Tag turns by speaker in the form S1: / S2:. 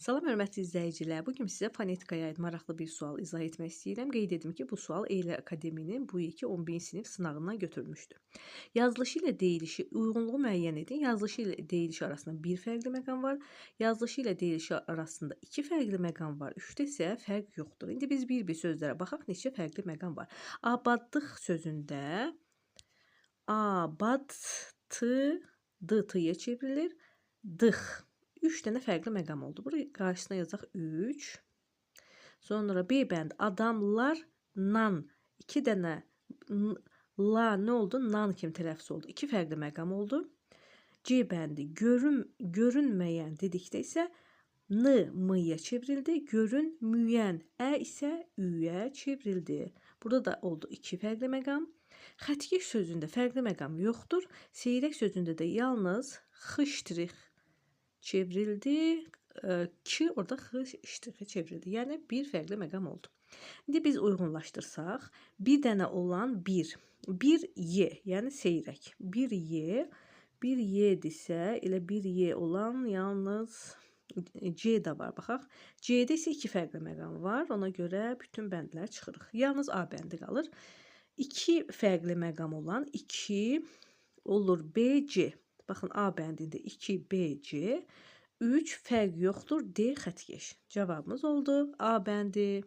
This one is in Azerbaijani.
S1: Salam hörmətli izləyicilər. Bu gün sizə fonetikaya aid maraqlı bir sual izah etmək istəyirəm. Qeyd edim ki, bu sual Eylə Akademinin bu ilki 11-ci sinif sınağından götürülmüşdür. Yazılışı ilə deyilişi uyğunluğu müəyyən edin. Yazılışı ilə deyilişi arasında bir fərqli məqam var. Yazılışı ilə deyilişi arasında iki fərqli məqam var. Üçdə isə fərq yoxdur. İndi biz bir-bir sözlərə baxaq, neçə fərqli məqam var. Abadlıq sözündə dıya çevrilir. Dıq. 3 dənə fərqli məqam oldu. Buraya qarşısına yazaq 3. Sonra B bənd adamlarla 2 dənə la nə oldu? Nan kimi tələffüz oldu. 2 fərqli məqam oldu. C bəndi görünməyən dedikdə isə mıya çevrildi. Görünməyən isə üyə çevrildi. Burada da oldu 2 fərqli məqam. Xəttkeş sözündə fərqli məqam yoxdur. Seyrək sözündə də yalnız x çevrildi. Ki orada x çevrildi. Yəni bir fərqli məqam oldu. İndi biz uyğunlaşdırsaq, bir dənə olan bir y, yəni seyrək. Bir y-dirsə, elə bir y olan yalnız C də var. Baxaq. C-də isə 2 fərqli məqam var. Ona görə bütün bəndlər çıxırıq. Yalnız A bəndi qalır. 2 fərqli məqam olan 2 olur BC. Baxın, A bəndində 2BC, 3 fərq yoxdur, D xəttkeş. Cavabımız oldu A bəndi.